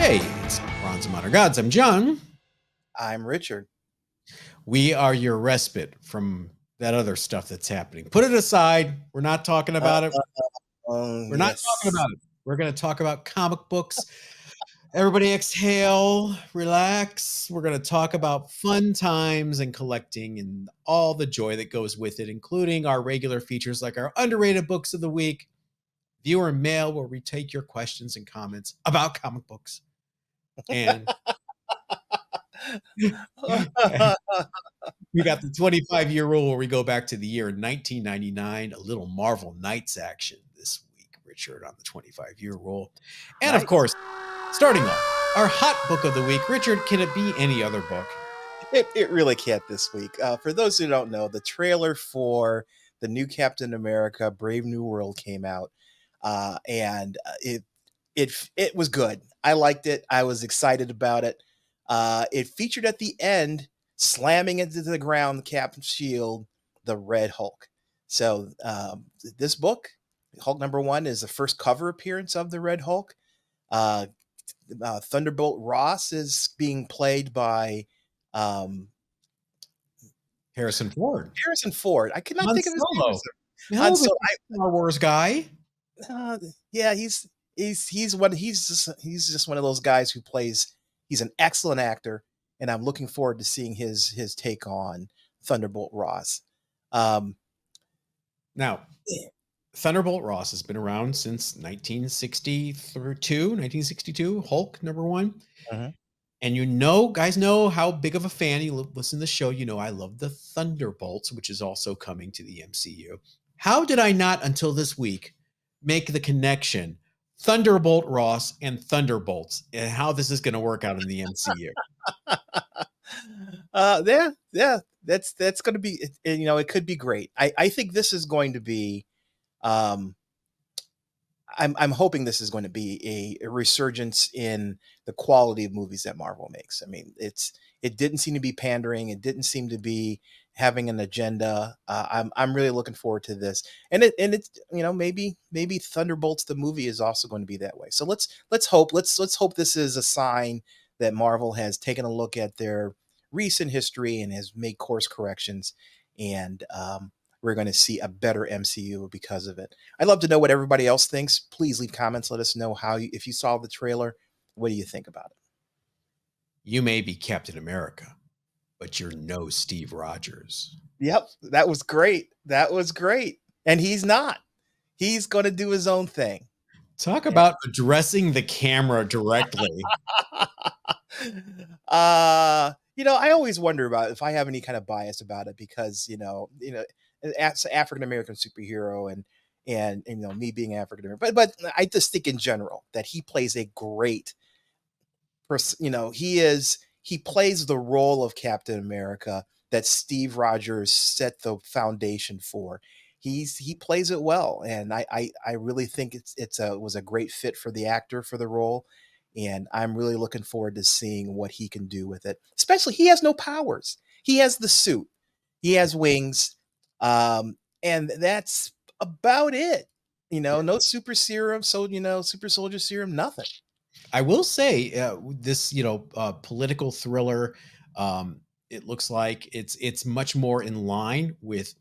Hey, it's Bronze and Modern Gods. I'm John. I'm Richard. We are your respite from that other stuff that's happening. Put it aside. We're not talking about it. We're not talking Yes. about it. We're going to talk about comic books. Everybody exhale, relax. We're going to talk about fun times and collecting and all the joy that goes with it, including our regular features like our underrated books of the week, viewer mail, where we take your questions and comments about comic books. And we got the 25-year rule where we go back to the year 1999, a little Marvel Knights action this week, Richard, on the 25-year rule. And Nice. of course, starting off, our hot book of the week. Richard, can it be any other book? It really can't this week. For those who don't know, the trailer for the new Captain America Brave New World came out, and it was good. I liked it. I was excited about it. It featured at the end slamming into the ground Captain's shield, the Red Hulk. So this book, Hulk #1, is the first cover appearance of the Red Hulk. Thunderbolt Ross is being played by Harrison Ford. Harrison Ford. I could not Han think of his Solo. name. Han Solo. Star Wars guy. Yeah, he's just one of those guys who plays. He's an excellent actor, and I'm looking forward to seeing his take on Thunderbolt Ross. Now, Thunderbolt Ross has been around since 1962, Hulk #1. Mhm. And guys know how big of a fan you listen to the show. I love the Thunderbolts, which is also coming to the MCU. How did I not until this week make the connection Thunderbolt Ross and Thunderbolts and how this is going to work out in the MCU? Yeah, that's going to be, it could be great. I think this is going to be, I'm hoping this is going to be a resurgence in the quality of movies that Marvel makes. I mean, it didn't seem to be pandering. It didn't seem to be having an agenda. I'm really looking forward to this, and it's maybe Thunderbolts the movie is also going to be that way. So let's hope this is a sign that Marvel has taken a look at their recent history and has made course corrections, and we're going to see a better MCU because of it. I'd love to know what everybody else thinks. Please leave comments. Let us know if you saw the trailer, what do you think about it? You may be Captain America, but you're no Steve Rogers. Yep, that was great. That was great. And he's not. He's going to do his own thing. Talk about addressing the camera directly. I always wonder about if I have any kind of bias about it because, as an African American superhero and me being African American, but I just think in general that he plays a great person. He plays the role of Captain America that Steve Rogers set the foundation for. He plays it well, and I really think was a great fit for the actor for the role, and I'm really looking forward to seeing what he can do with it. Especially, he has no powers. He has the suit. He has wings, and that's about it. No super serum, super soldier serum, nothing. I will say this, political thriller. It looks like it's much more in line with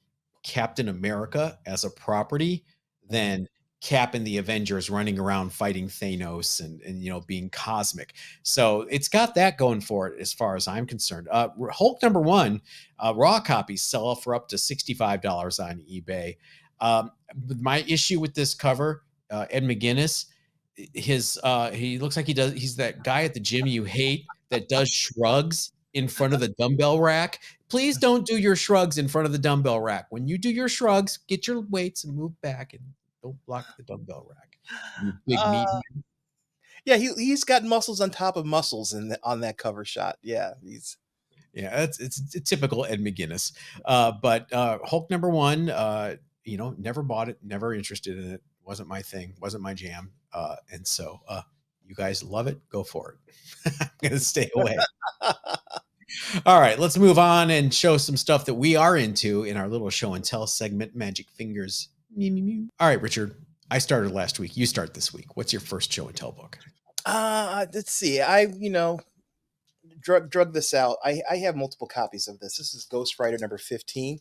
Captain America as a property than Cap and the Avengers running around fighting Thanos and being cosmic. So it's got that going for it as far as I'm concerned. Hulk #1 raw copies sell for up to $65 on eBay. My issue with this cover, Ed McGuinness, he looks like he's that guy at the gym you hate that does shrugs in front of the dumbbell rack. Please don't do your shrugs in front of the dumbbell rack. When you do your shrugs, get your weights and move back and don't block the dumbbell rack. You big meat. Yeah, he's got muscles on top of muscles on that cover shot. Yeah, it's a typical Ed McGuinness. But Hulk #1, never bought it, never interested in it. Wasn't my thing, wasn't my jam. And so you guys love it, go for it. I'm gonna stay away. All right, let's move on and show some stuff that we are into in our little show and tell segment, Magic Fingers. Mew, mew, mew. All right, Richard, I started last week. You start this week. What's your first show and tell book? Let's see. Drug this out. I have multiple copies of this. This is Ghost Rider number 15.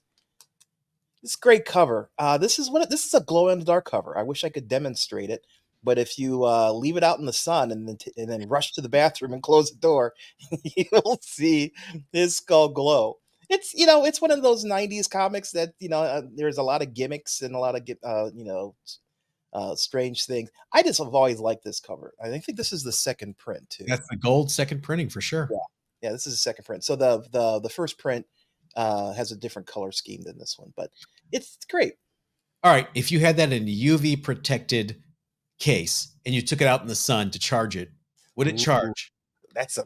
This great cover. This is a glow in the dark cover. I wish I could demonstrate it, but if you leave it out in the sun and then rush to the bathroom and close the door, you'll see his skull glow. It's one of those '90s comics that there's a lot of gimmicks and a lot of strange things. I just have always liked this cover. I think this is the second print too. That's the gold second printing for sure. Yeah, yeah, this is a second print. So the first print has a different color scheme than this one, but it's great. All right, if you had that in a UV protected case and you took it out in the sun to charge it, would it Ooh, charge? that's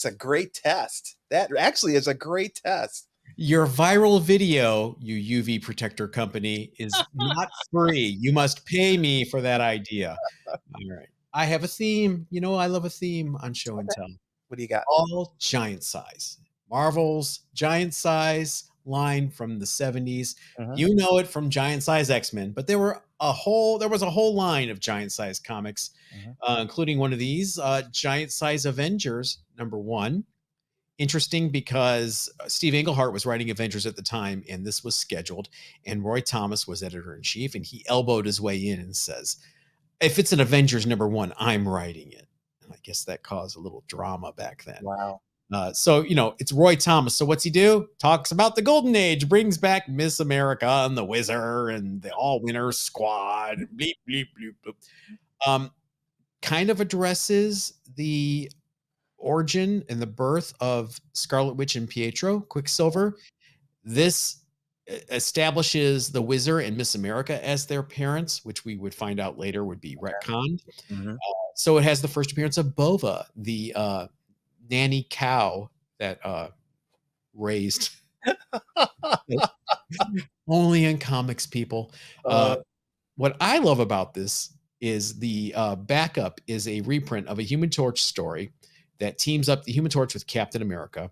a great test. That actually is a great test. Your viral video, you UV protector company, is not free. You must pay me for that idea. All right. I have a theme. You know, I love a theme on show and Okay. tell. What do you got? All giant size. Marvel's giant size line from the 70s. Mhm, You know it from giant size X-Men, but there was a whole line of giant size comics, mhm. including one of these, giant size Avengers #1. Interesting because Steve Englehart was writing Avengers at the time, and this was scheduled, and Roy Thomas was editor in chief, and he elbowed his way in and says, "If it's an Avengers #1, I'm writing it." And I guess that caused a little drama back then. Wow. So, it's Roy Thomas. So what's he do? Talks about the Golden Age, brings back Miss America and the Wizard and the All Winners Squad. Bleep, bleep, bleep, bloop. Kind of addresses the origin and the birth of Scarlet Witch and Pietro, Quicksilver. This establishes the Wizard and Miss America as their parents, which we would find out later would be retconned. Mhm. So it has the first appearance of Bova, the nanny cow that raised only in comics, people. Uh, What I love about this is the backup is a reprint of a Human Torch story that teams up the Human Torch with Captain America,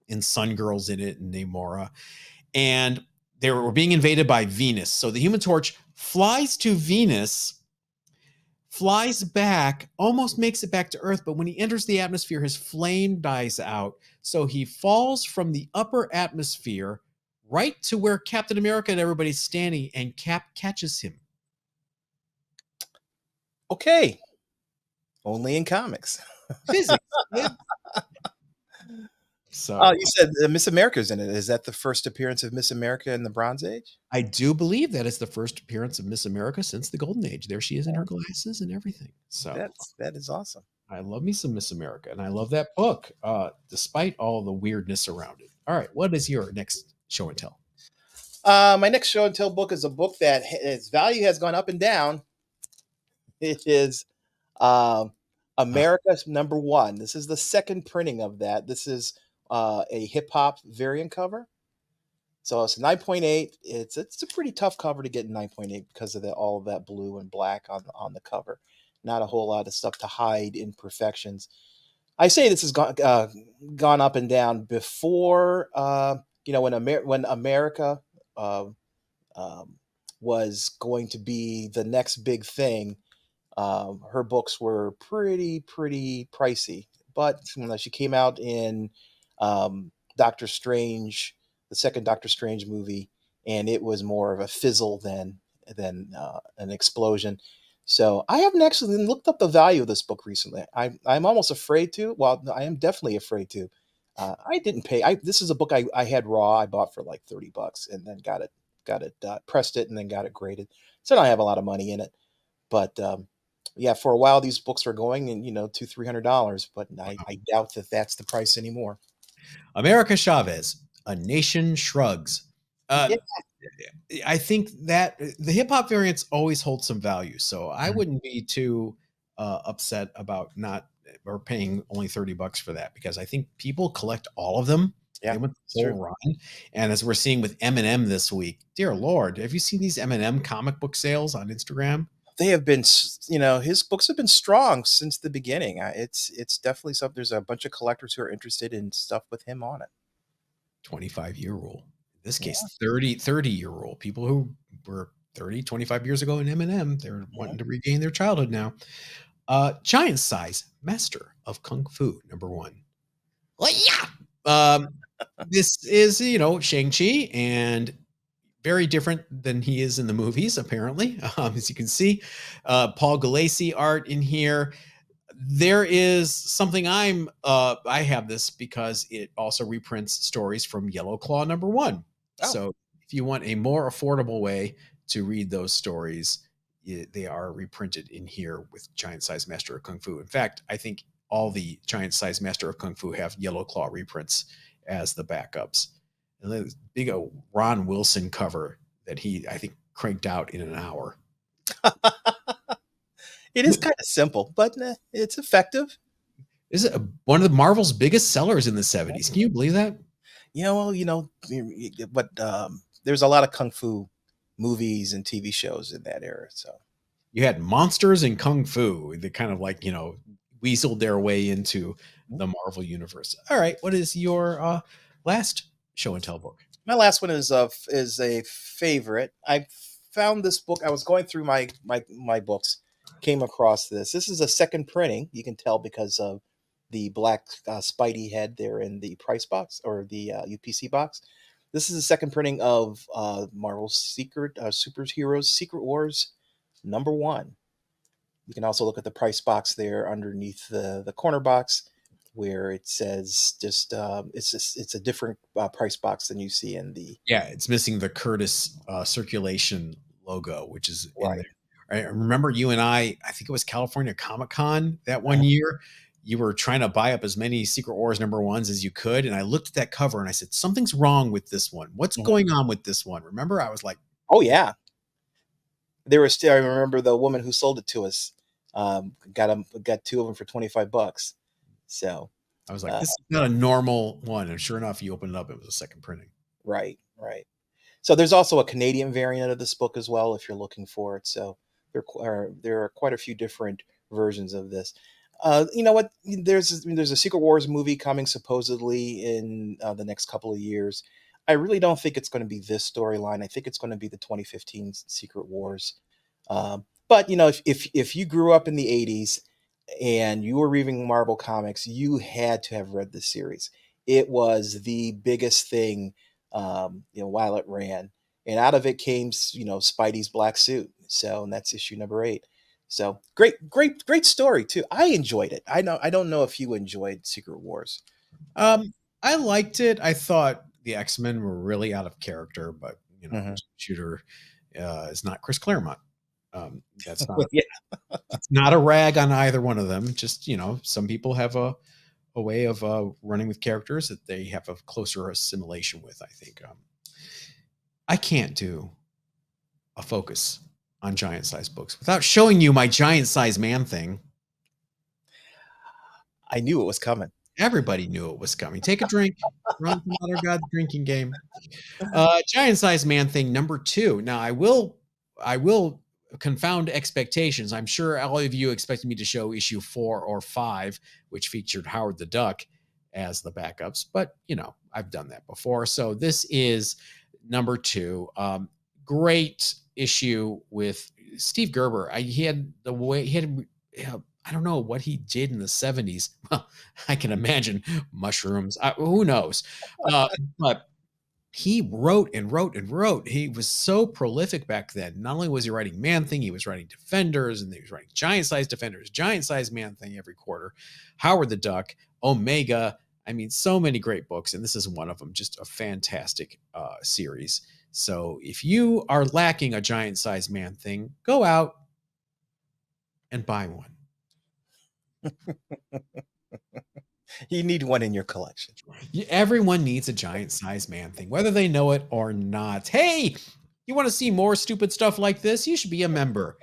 and Sun Girl's in it, and Namora. And they were being invaded by Venus. So the Human Torch flies to Venus, flies back, almost makes it back to Earth, but when he enters the atmosphere, his flame dies out. So he falls from the upper atmosphere right to where Captain America and everybody's standing, and Cap catches him. okay. Only in comics. Physics. Kid. So Oh, you said Miss America's in it. Is that the first appearance of Miss America in the Bronze Age? I do believe that is the first appearance of Miss America since the Golden Age. There she is in her glasses and everything. So That is awesome. I love me some Miss America, and I love that book, despite all the weirdness around it. All right, what is your next show and tell? My next show and tell book is a book that its value has gone up and down. It is America's #1. This is the second printing of that. This is a hip hop variant cover. So it's 9.8. It's a pretty tough cover to get 9.8 because of all of that blue and black on the cover. Not a whole lot of stuff to hide imperfections. I say this has gone up and down before. When America uh, was going to be the next big thing. Her books were pretty pricey, but when she came out in Doctor Strange, the second Doctor Strange movie, and it was more of a fizzle than an explosion. So I haven't actually looked up the value of this book recently. I'm almost afraid to. Well, I am definitely afraid to. I didn't pay. This is a book I had raw. I bought for like $30, and then got it pressed it, and then got it graded. So I don't have a lot of money in it, but yeah, for a while these books were going in, $200-300, but I doubt that that's the price anymore. America Chavez, A Nation Shrugs. Yeah. I think that the hip hop variants always hold some value, so I Mhm. wouldn't be too upset about not or paying only $30 for that, because I think people collect all of them. Yeah, They want it's the true. whole run, and as we're seeing with Eminem this week, dear Lord, have you seen these Eminem comic book sales on Instagram? They have been, his books have been strong since the beginning. It's definitely something. There's a bunch of collectors who are interested in stuff with him on it. 25-year rule. In this Yeah, case, 30-year rule. People who were 30, 25 years ago in Eminem, they're yeah. wanting to regain their childhood now. Giant Size Master of Kung Fu, #1. Well, yeah. This is, Shang-Chi, and very different than he is in the movies, apparently. As you can see, Paul Galassi art in here. There is something I have this because it also reprints stories from Yellow Claw #1. Oh, So if you want a more affordable way to read those stories, they are reprinted in here with Giant Size Master of Kung Fu. In fact, I think all the Giant Size Master of Kung Fu have Yellow Claw reprints as the backups. And then this big Ron Wilson cover that he, I think, cranked out in an hour. it is kind of simple, but it's effective. Is it one of the Marvel's biggest sellers in the 70s? Can you believe that? But there's a lot of kung fu movies and TV shows in that era. So You had monsters and kung fu. They kind of like, weaseled their way into the Marvel universe. All right, what is your last show and tell book? my last one is a favorite. I found this book. I was going through my books, came across this. This is a second printing. You can tell because of the black Spidey head there in the price box or the UPC box. This is a second printing of Marvel's Secret Superheroes Secret Wars #1. You can also look at the price box there underneath the corner box where it says it's a different price box than you see in the Yeah, it's missing the Curtis circulation logo, which is in right. there. I remember you and I think it was California Comic Con that one year. You were trying to buy up as many Secret Wars #1s as you could. And I looked at that cover and I said, something's wrong with this one. What's Mhm. going on with this one? Remember, I was like, Oh yeah, there was still. I remember the woman who sold it to us got two of them for $25. So uh, this is not a normal one. And sure enough, you opened it up, it was a second printing. right. So there's also a Canadian variant of this book as well if you're looking for it. So there are quite a few different versions of this. You know what? There's a Secret Wars movie coming supposedly in the next couple of years. I really don't think it's going to be this storyline. I think it's going to be the 2015 Secret Wars. But if you grew up in the 80s and you were reading Marvel comics, you had to have read this series. It was the biggest thing, while it ran, and out of it came, Spidey's black suit. So, and that's issue #8. So great story too. I enjoyed it. I don't know if you enjoyed Secret Wars. Um, I liked it. I thought the X-Men were really out of character, but Mhm. Shooter is not Chris Claremont. That's not Yeah. it's not a rag on either one of them. Just some people have a way of running with characters that they have a closer assimilation with. I think I can't do a focus on giant size books without showing you my giant size man thing. I knew it was coming. Everybody knew it was coming. Take a drink. Run from Other God's drinking game. Giant size man thing #2. Now I will confound expectations. I'm sure all of you expected me to show issue 4 or 5, which featured Howard the Duck as the backups, but I've done that before. So this is #2. Great issue with Steve Gerber. He had the way he had. I don't know what he did in the 70s. Well, I can imagine mushrooms. Who knows? But he wrote and wrote and wrote. He was so prolific back then. Not only was he writing Man Thing, he was writing Defenders, and he was writing Giant Size Defenders, Giant Size Man Thing every quarter, Howard the Duck, Omega. I mean, so many great books, and this is one of them. Just a fantastic series. So if you are lacking a Giant Size Man Thing, go out and buy one. You need one in your collection. Everyone needs a giant size man thing, whether they know it or not. Hey, you want to see more stupid stuff like this? You should be a member.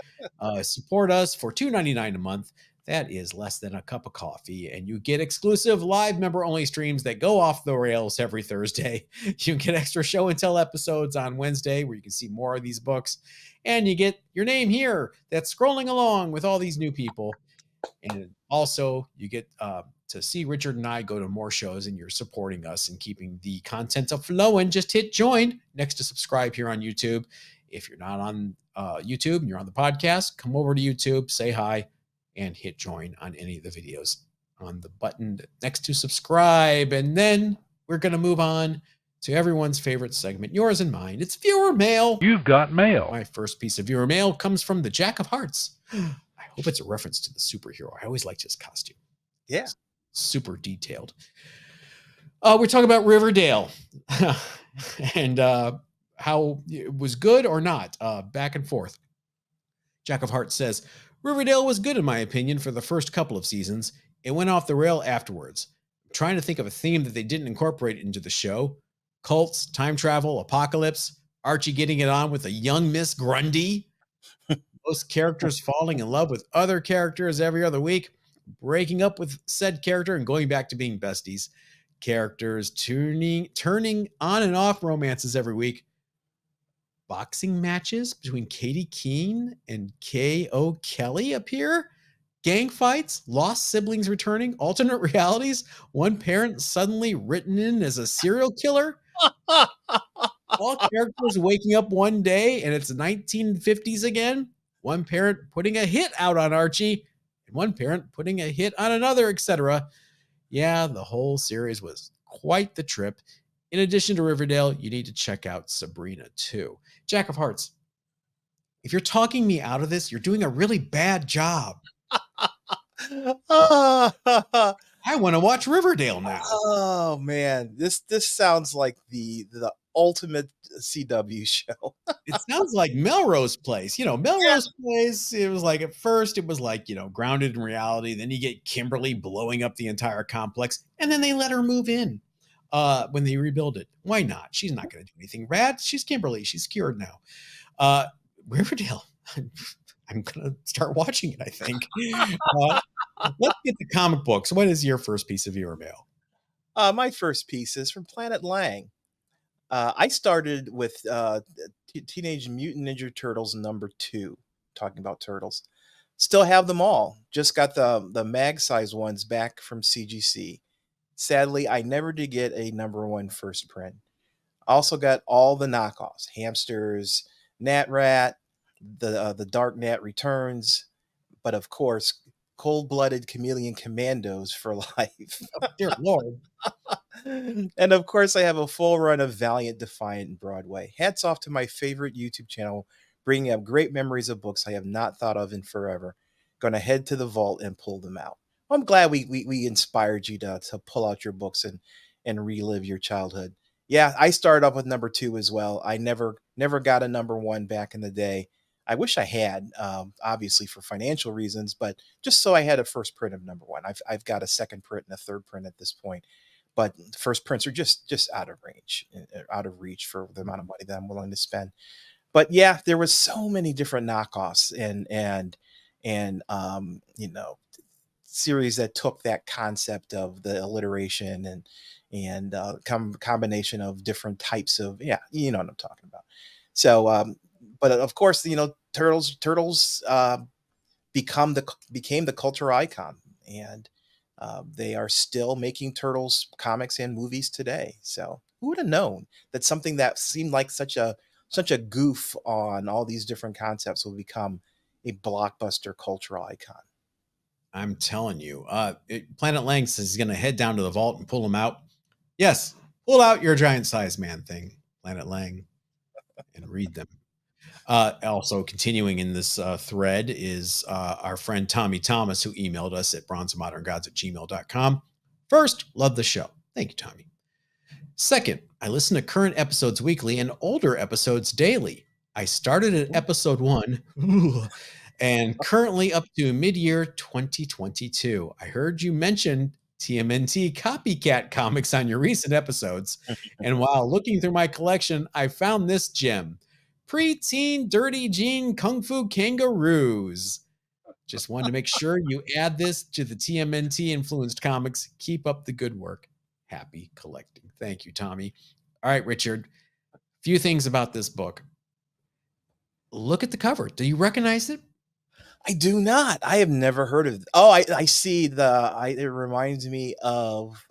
Support us for $2.99 a month. That is less than a cup of coffee, and you get exclusive live member-only streams that go off the rails every Thursday. You get extra show and tell episodes on Wednesday where you can see more of these books, and you get your name here that's scrolling along with all these new people. And also, you get to see Richard and I go to more shows, and you're supporting us and keeping the content flowing. Just hit join next to subscribe here on YouTube. If you're not on YouTube and you're on the podcast, come over to YouTube, say hi, and hit join on any of the videos on the button next to subscribe. And then we're going to move on to everyone's favorite segment, yours and mine. It's viewer mail. You've got mail. My first piece of viewer mail comes from the Jack of Hearts. I hope it's a reference to the superhero. I always liked his costume. Yeah. It's super detailed. We're talking about Riverdale and how it was good or not, back and forth. Jack of Hearts says, Riverdale was good in my opinion for the first couple of seasons. It went off the rail afterwards. I'm trying to think of a theme that they didn't incorporate into the show. Cults, time travel, apocalypse, Archie getting it on with a young Miss Grundy, most characters falling in love with other characters every other week, breaking up with said character and going back to being besties, characters turning on and off romances every week, boxing matches between Katie Keene and K.O. Kelly appear, gang fights, lost siblings returning, alternate realities, one parent suddenly written in as a serial killer, all characters waking up one day and it's 1950s again, one parent putting a hit out on Archie, and one parent putting a hit on another, etc. Yeah, the whole series was quite the trip. In addition to Riverdale, you need to check out Sabrina too. Jack of Hearts, if you're talking me out of this, you're doing a really bad job. I want to watch Riverdale now. Oh man, this sounds like the ultimate CW show. It sounds like Melrose Place. Melrose Place, it was like at first it was like, grounded in reality. Then you get Kimberly blowing up the entire complex, and then they let her move in when they rebuild it. Why not? She's not going to do anything rad. She's Kimberly. She's cured now. Riverdale, I'm going to start watching it, I think. Let's get to comic books. What is your first piece of viewer mail? My first piece is from Planet Lang. I started with Teenage Mutant Ninja Turtles #2, talking about turtles. Still have them all. Just got the mag size ones back from CGC. Sadly, I never did get a #1 first print. Also got all the knockoffs: Hamsters, Nat Rat, the Dark Nat Returns, but of course, Cold-Blooded Chameleon Commandos for life. Oh, dear Lord. And of course, I have a full run of Valiant, Defiant, and Broadway. Hats off to my favorite YouTube channel, bringing up great memories of books I have not thought of in forever. Gonna head to the vault and pull them out. I'm glad we inspired you to pull out your books and relive your childhood. Yeah, I started off with #2 as well. I never got a #1 back in the day. I wish I had, obviously for financial reasons, but just so I had a first print of #1. I've got a second print and a third print at this point, but first prints are just out of reach for the amount of money that I'm willing to spend. But yeah, there was so many different knockoffs and series that took that concept of the alliteration and combination of different types of, yeah, you know what I'm talking about. So but of course, turtles became the culture icon, and they are still making turtles comics and movies today. So who would have known that something that seemed like such a goof on all these different concepts will become a blockbuster cultural icon? I'm telling you, Planet Lang says he's going to head down to the vault and pull them out. Yes, pull out your giant size man thing, Planet Lang, and read them. Also, continuing in this thread is our friend Tommy Thomas, who emailed us at bronzeandmoderngods@gmail.com. First, love the show. Thank you, Tommy. Second, I listen to current episodes weekly and older episodes daily. I started at episode 1 and currently up to mid-year 2022. I heard you mention TMNT copycat comics on your recent episodes, and while looking through my collection, I found this gem. Preteen Dirty Jean Kung Fu Kangaroos. Just wanted to make sure you add this to the TMNT influenced comics. Keep up the good work. Happy collecting. Thank you, Tommy. All right, Richard. A few things about this book. Look at the cover. Do you recognize it? I do not. I have never heard of it. Oh, I see it reminds me of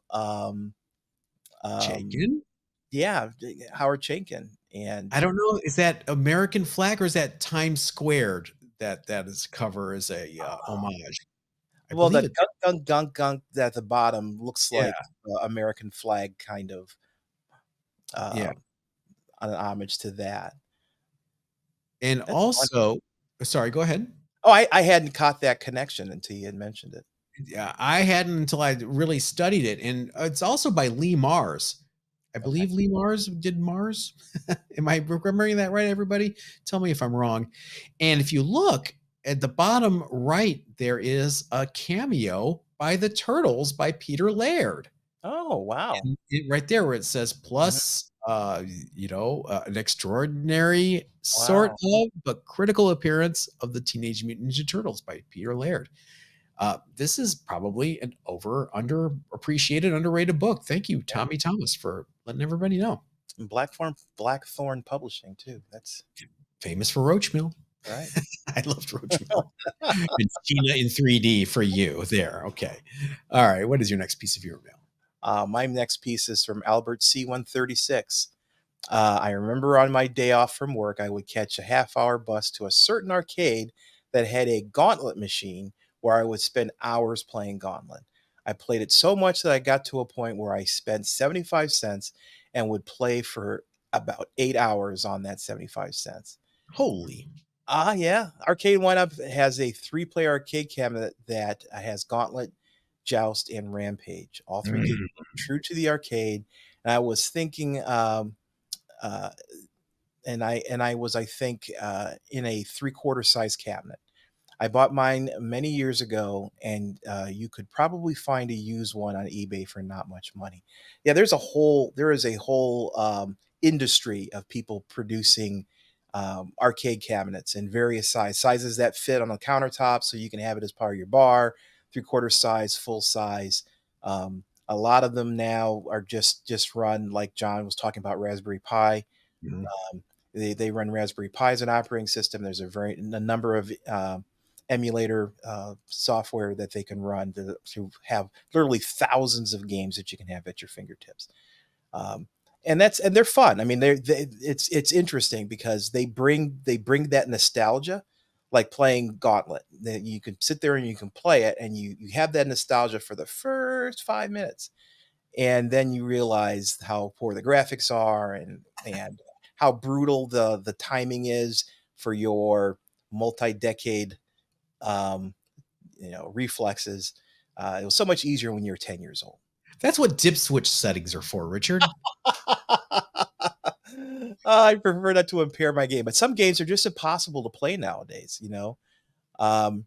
Chaykin? Yeah, Howard Chaykin. And I don't know. Is that American flag or is that Times Squared that is cover as a homage? I Well, believe that it's gunk, gunk, gunk, gunk at the bottom looks yeah, like American flag kind of yeah. uh, an homage to that. And That's fun. also sorry, go ahead. Oh, I hadn't caught that connection until you had mentioned it. Yeah, I hadn't until I really studied it, and it's also by Lee Mars. I Okay. believe Lee Mars did Mars. Am I remembering that right, everybody? Tell me if I'm wrong. And if you look at the bottom right, there is a cameo by the Turtles by Peter Laird. Oh, wow. And right there where it says Mhm. plus, an extraordinary sort Wow. of but critical appearance of the Teenage Mutant Ninja Turtles by Peter Laird. This is probably an underappreciated, underrated book. Thank you, Yeah. Tommy Thomas, for letting everybody know. And Blackthorn Publishing too. That's Famous for Roach Mill. right. I loved Roach Mill. And Gina in 3D for you. There. Okay. All right. What is your next piece of your mail? My next piece is from Albert C136. I remember on my day off from work, I would catch a half-hour bus to a certain arcade that had a gauntlet machine where I would spend hours playing Gauntlet. I played it so much that I got to a point where I spent 75 cents and would play for about 8 hours on that 75 cents. Holy. Yeah. Arcade One Up has a three-player arcade cabinet that has Gauntlet, Joust, and Rampage. All three games Mm. true to the arcade. And I was thinking, uh, and I was, I think, in a three-quarter size cabinet. I bought mine many years ago, and you could probably find a used one on eBay for not much money. Yeah, there is a whole industry of people producing arcade cabinets in various sizes that fit on a countertop, so you can have it as part of your bar, three-quarter size, full size. A lot of them now are just run like John was talking about Raspberry Pi. Mhm. They run Raspberry Pi as an operating system. There's a number of emulator software that they can run to have literally thousands of games that you can have at your fingertips. Um, and they're fun. I mean, it's interesting because they bring that nostalgia, like playing Gauntlet. That you can sit there and you can play it, and you have that nostalgia for the first 5 minutes, and then you realize how poor the graphics are, and how brutal the timing is for your multi-decade um, reflexes. It was so much easier when you were 10 years old. That's what dip switch settings are for, Richard. I prefer not to impair my game, but some games are just impossible to play nowadays. Um,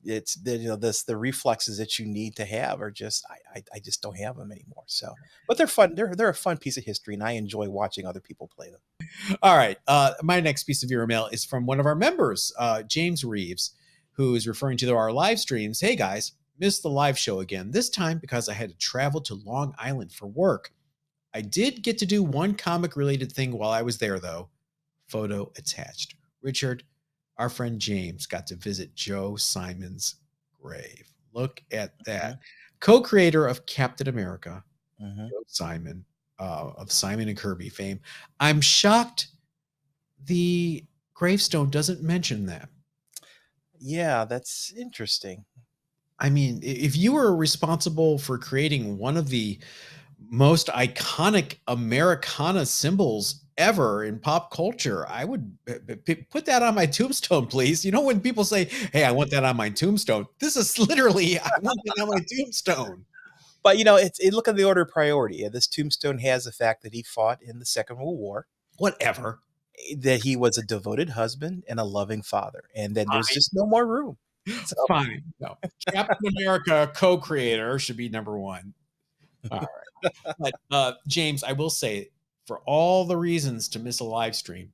it's the reflexes that you need to have are just I just don't have them anymore. So, but they're fun. They're a fun piece of history, and I enjoy watching other people play them. All right. My next piece of viewer mail is from one of our members, James Reeves, who is referring to our live streams. Hey guys, missed the live show again, this time because I had to travel to Long Island for work. I did get to do one comic related thing while I was there, though. Photo attached. Richard, our friend James, got to visit Joe Simon's grave. Look at Mhm, that. Co creator of Captain America, mhm. Joe Simon, of Simon and Kirby fame. I'm shocked the gravestone doesn't mention that. Yeah, that's interesting. I mean, if you were responsible for creating one of the most iconic Americana symbols ever in pop culture, I would put that on my tombstone, please. You know, when people say, "Hey, I want that on my tombstone," this is literally, I want that on my tombstone. But look at the order of priority. This tombstone has the fact that he fought in the Second World War, Whatever. that he was a devoted husband and a loving father, and then there's just no more room. So Fine. No. Captain America co-creator should be number one. All right. But James, I will say, for all the reasons to miss a live stream,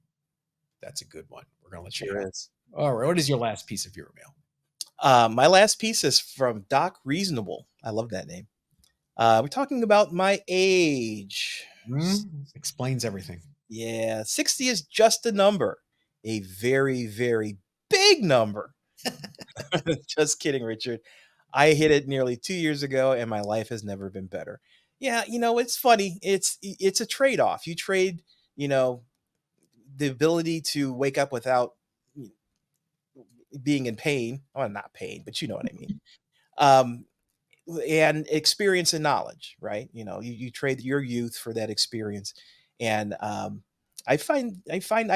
that's a good one. We're gonna let you sure have. is. All right. What is your last piece of viewer mail? My last piece is from Doc Reasonable. I love that name. We're talking about my age. Explains everything. Yeah, 60 is just a number, a very, very big number. Just kidding, Richard. I hit it nearly 2 years ago, and my life has never been better. Yeah, it's funny. It's a trade off. You trade, you know, the ability to wake up without being in pain. Well, not pain, but you know what I mean. um, and experience and knowledge, right? You trade your youth for that experience, and I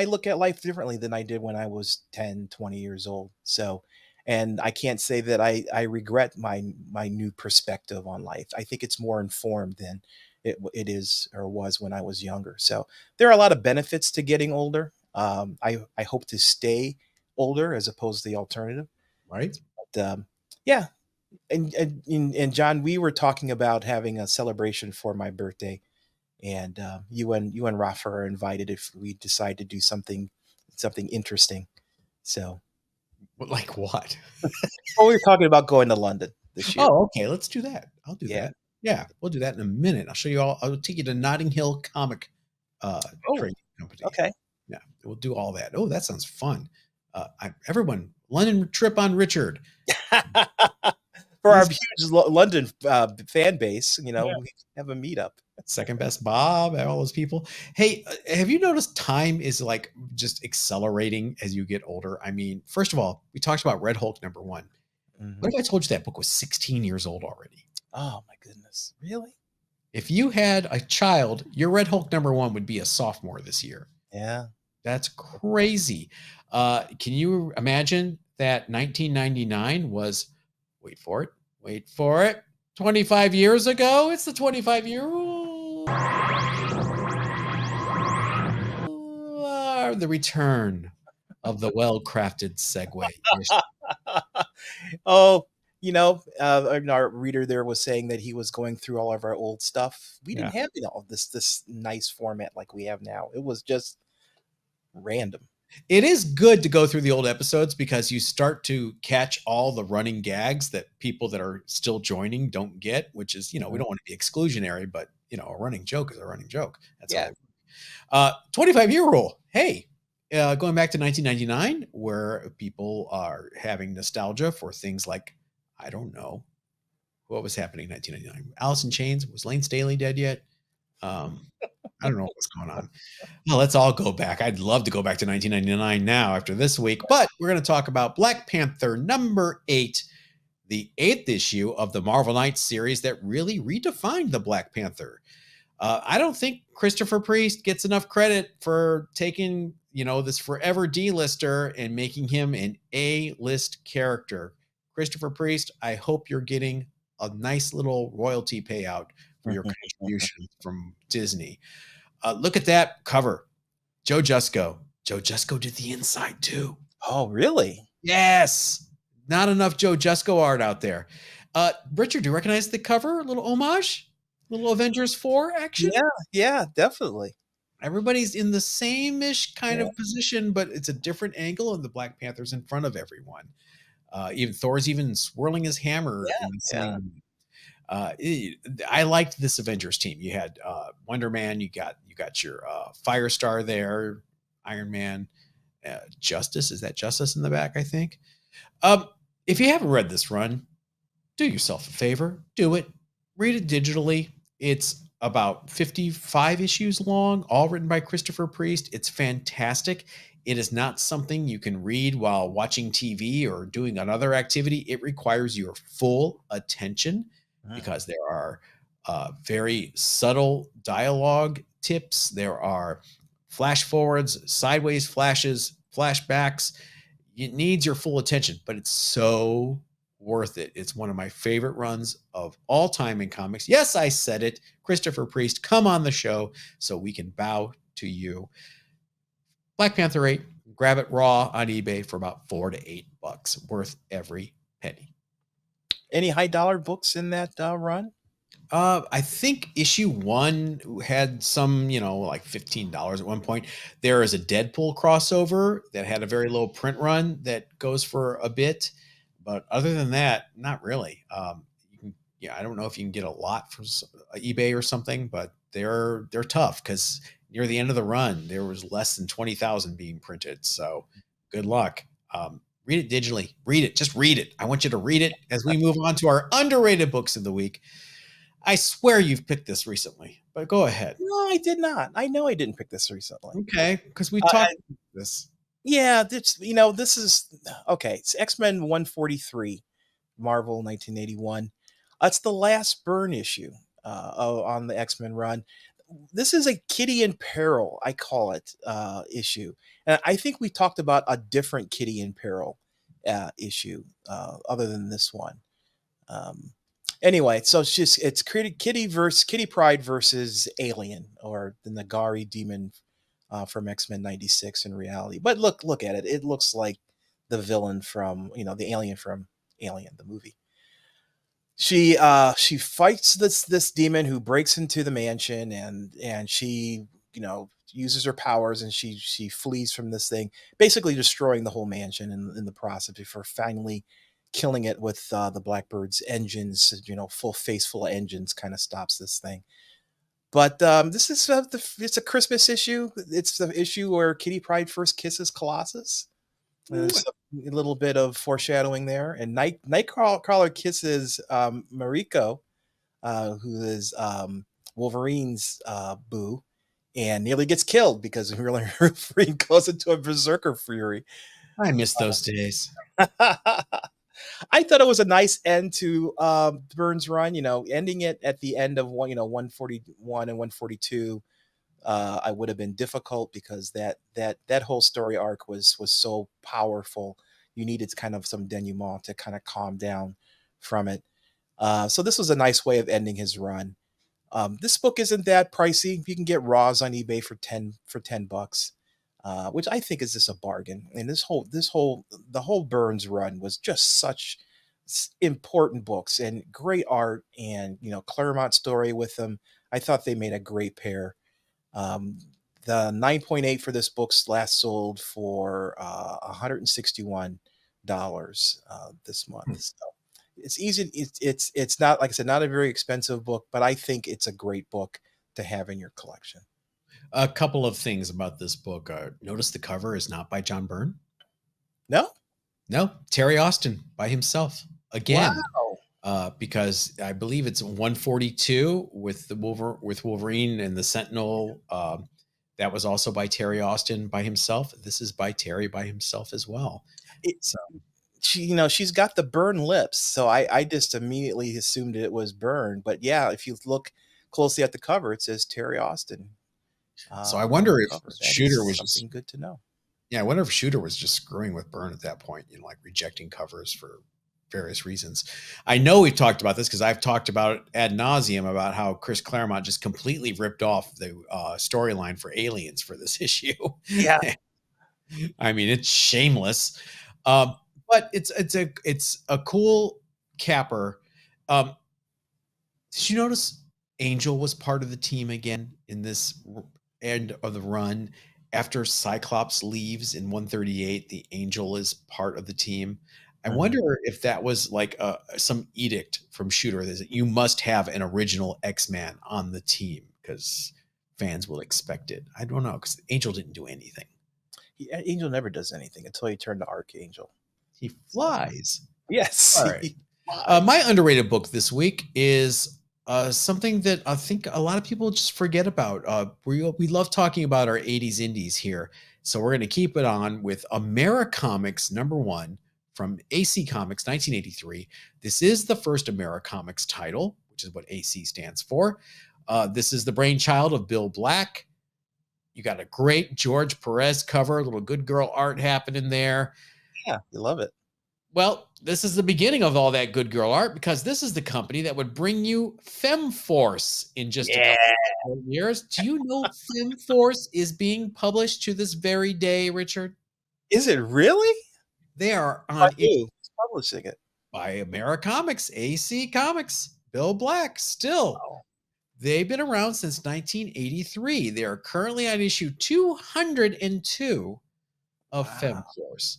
look at life differently than I did when I was 10, 20 years old. So, and I can't say that I regret my new perspective on life. I think it's more informed than it is or was when I was younger. So there are a lot of benefits to getting older. I hope to stay older as opposed to the alternative. Right? But yeah, and John, we were talking about having a celebration for my birthday, and you and Rafa are invited if we decide to do something interesting. So, Like what? well, we were talking about going to London this year. Oh, okay. Let's do that. I'll do Yeah. that. Yeah, we'll do that in a minute. I'll show you all. I'll take you to Notting Hill Comic Oh, Trading Company. okay. Yeah, we'll do all that. Oh, that sounds fun. Everyone, London trip on Richard. For our He's huge London fan base, yeah, we have a meetup. second best Bob, all those people. Hey, have you noticed time is like just accelerating as you get older? I mean, first of all, we talked about Red Hulk #1. Hmm. What if I told you that book was 16 years old already? Oh my goodness, really? If you had a child, your Red Hulk #1 would be a sophomore this year. Yeah. That's crazy. Can you imagine that 1999 was, wait for it, 25 years ago? It's the 25-year rule. The return of the well-crafted segue. Oh, our reader there was saying that he was going through all of our old stuff. We Yeah. didn't have all of this nice format like we have now. It was just random. It is good to go through the old episodes because you start to catch all the running gags that people that are still joining don't get, which is, we Mhm. don't want to be exclusionary, but a running joke is a running joke. That's how Yeah. they 25-year rule. Hey, going back to 1999, where people are having nostalgia for things like, I don't know, what was happening in 1999. Alice in Chains, was Lane Staley dead yet? Um, I don't know what's going on. Well, let's all go back. I'd love to go back to 1999 now after this week, but we're going to talk about Black Panther #8, the 8th issue of the Marvel Knights series that really redefined the Black Panther. I don't think Christopher Priest gets enough credit for taking, this forever D-lister and making him an A-list character. Christopher Priest, I hope you're getting a nice little royalty payout for your contribution from Disney. Look at that cover. Joe Jusko. Joe Jusko did the inside too. Oh, really? Yes. Not enough Joe Jusko art out there. Richard, do you recognize the cover? A little homage? Little Avengers 4 action? Yeah, yeah, definitely. Everybody's in the same-ish kind Yeah, of position, but it's a different angle, and the Black Panther's in front of everyone. Even Thor's even swirling his hammer yeah, in the yeah. same. I liked this Avengers team. You had Wonder Man, you got your Firestar there, Iron Man, Justice. Is that Justice in the back? I think. Um, if you haven't read this run, do yourself a favor, do it. Read it digitally. It's about 55 issues long, all written by Christopher Priest. It's fantastic. It is not something you can read while watching TV or doing another activity. It requires your full attention Mhm. because there are very subtle dialogue tips. There are flash forwards, sideways flashes, flashbacks. It needs your full attention, but it's so worth it. It's one of my favorite runs of all time in comics. Yes, I said it. Christopher Priest, come on the show so we can bow to you. Black Panther 8, grab it raw on eBay for about $4 to $8, worth every penny. Any high dollar books in that run? I think issue 1 had some, like $15 at one point. There is a Deadpool crossover that had a very low print run that goes for a bit, but other than that, not really. You can, I don't know if you can get a lot from eBay or something, but they're tough because near the end of the run, there was less than 20,000 being printed. So good luck. Read it digitally. Read it. Just read it. I want you to read it as we move on to our underrated books of the week. I swear you've picked this recently, but go ahead. No, I did not. I know I didn't pick this recently. Okay, because we I, talked about this. yeah, this is okay. It's X-Men 143. Marvel 1981. It's the last Byrne issue on the X-Men run. This is a Kitty in Peril, I call it, issue. And I think we talked about a different Kitty in Peril issue other than this one. Um, anyway, so it's Kitty Pride versus Alien, or the Nagari demon from X-Men 96 in reality. But look at it. It looks like the villain from, the alien from Alien, the movie. She fights this demon who breaks into the mansion, and she, uses her powers, and she flees from this thing, basically destroying the whole mansion in the process before finally killing it with the Blackbird's engines. Full engines kind of stops this thing. But this is it's a Christmas issue. It's the issue where Kitty Pryde first kisses Colossus. There's a little bit of foreshadowing there. And Nightcrawler kisses Mariko, who is Wolverine's boo, and nearly gets killed because Wolverine goes into a berserker fury. I miss those days. I thought it was a nice end to Byrne's run. Ending it at the end of 141 and 142. I would have been difficult because that whole story arc was so powerful. You needed kind of some denouement to kind of calm down from it. So this was a nice way of ending his run. This book isn't that pricey. You can get raws on eBay for $10, which I think is just a bargain. And the whole Burns run was just such important books and great art, and Claremont story with them. I thought they made a great pair. The 9.8 for this book's last sold for $161 this month. So it's easy. It's not, like I said, not a very expensive book, but I think it's a great book to have in your collection. A couple of things about this book. Notice the cover is not by John Byrne. No, Terry Austin by himself again. Wow. Because I believe it's 142 with with Wolverine and the Sentinel. That was also by Terry Austin by himself. This is by Terry by himself as well. She's got the Byrne lips, so I just immediately assumed it was Byrne. But yeah, if you look closely at the cover, it says Terry Austin. So I wonder if Shooter was something good to know. Yeah, I wonder if Shooter was just screwing with Byrne at that point, like rejecting covers for various reasons. I know we've talked about this because I've talked about it ad nauseum about how Chris Claremont just completely ripped off the storyline for Aliens for this issue. Yeah. I mean, it's shameless, but it's a cool capper. Did you notice Angel was part of the team again in this end of the run? After Cyclops leaves in 138, the Angel is part of the team. I wonder if that was like some edict from Shooter that you must have an original X-Man on the team because fans will expect it. I don't know, because Angel didn't do anything. Angel never does anything until he turned to Archangel. He flies. Yes. All right. My underrated book this week is something that I think a lot of people just forget about. We love talking about our 80s indies here. So we're going to keep it on with Americomics #1 from AC Comics 1983. This is the first Americomics title, which is what AC stands for. This is the brainchild of Bill Black. You got a great George Perez cover, a little good girl art happening there. Yeah, you love it. Well, this is the beginning of all that good girl art, because this is the company that would bring you FemForce in just a couple of years. Do you know FemForce is being published to this very day, Richard? Is it really? They are on Who's publishing it? By Americomics, AC Comics, Bill Black. Still, they've been around since 1983. They are currently on issue 202 of FemForce,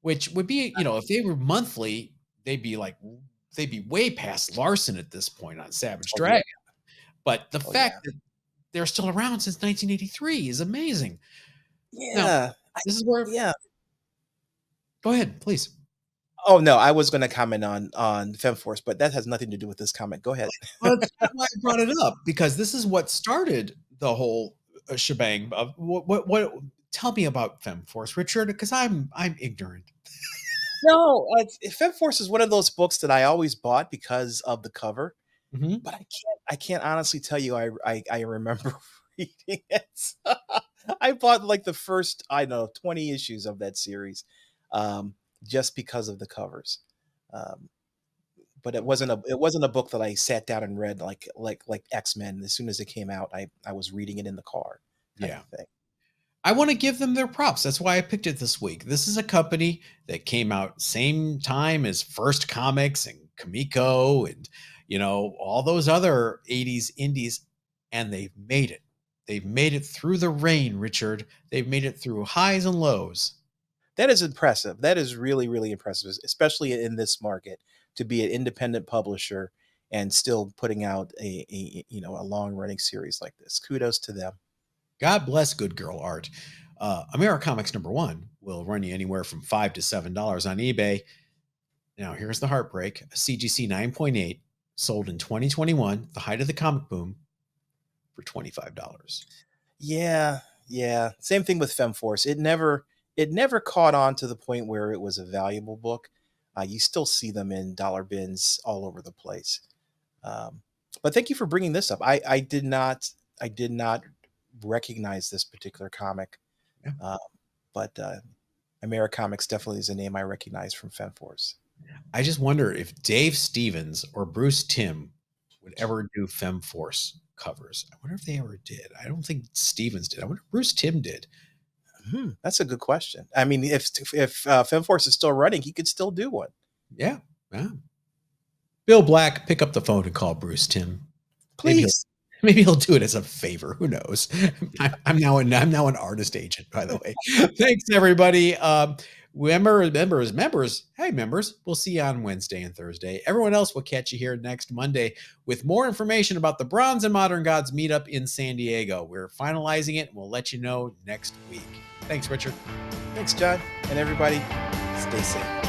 which would be, if they were monthly, they'd be way past Larson at this point on Savage Dragon. But the fact that they're still around since 1983 is amazing. Yeah. Now, this is where. Yeah. Go ahead, please. Oh no, I was going to comment on FemForce, but that has nothing to do with this comment. Go ahead. Well, that's why I brought it up, because this is what started the whole shebang of what. Tell me about FemForce, Richard, because I'm ignorant. No, FemForce is one of those books that I always bought because of the cover, Mhm. but I can't honestly tell you I remember reading it. I bought like the first, I don't know, 20 issues of that series, um, just because of the covers. Um, but it wasn't a book that I sat down and read like X-Men. As soon as it came out, I was reading it in the car kind Yeah. of thing. I want to give them their props. That's why I picked it this week. This is a company that came out same time as First Comics and Kamiko and all those other 80s indies, and they've made it. They've made it through the rain, Richard. They've made it through highs and lows. That is impressive. That is really, really impressive, especially in this market, to be an independent publisher and still putting out a long running series like this. Kudos to them. God bless Good Girl Art. Americomics #1 will run you anywhere from $5 to $7 on eBay. Now, here's the heartbreak. A CGC 9.8 sold in 2021, the height of the comic boom, for $25. Yeah, yeah. Same thing with FemForce. It never caught on to the point where it was a valuable book. You still see them in dollar bins all over the place. Um, but thank you for bringing this up. I did not recognize this particular comic, Yeah. uh, but Americomics definitely is a name I recognize from FemForce. I just wonder if Dave Stevens or Bruce Timm would ever do FemForce covers. I wonder if they ever did. I don't think Stevens did. I wonder if Bruce Timm did. That's a good question. I mean, if FemForce is still running, he could still do one. Yeah. Yeah. Bill Black, pick up the phone and call Bruce Timm. Maybe he'll Please. maybe he'll do it as a favor. Who knows? I'm now an artist agent, by the way. Thanks, everybody. Members. Hey, members. We'll see you on Wednesday and Thursday. Everyone else will catch you here next Monday with more information about the Bronze and Modern Gods meetup in San Diego. We're finalizing it, and we'll let you know next week. Thanks, Richard. Thanks, John, and everybody. Stay safe.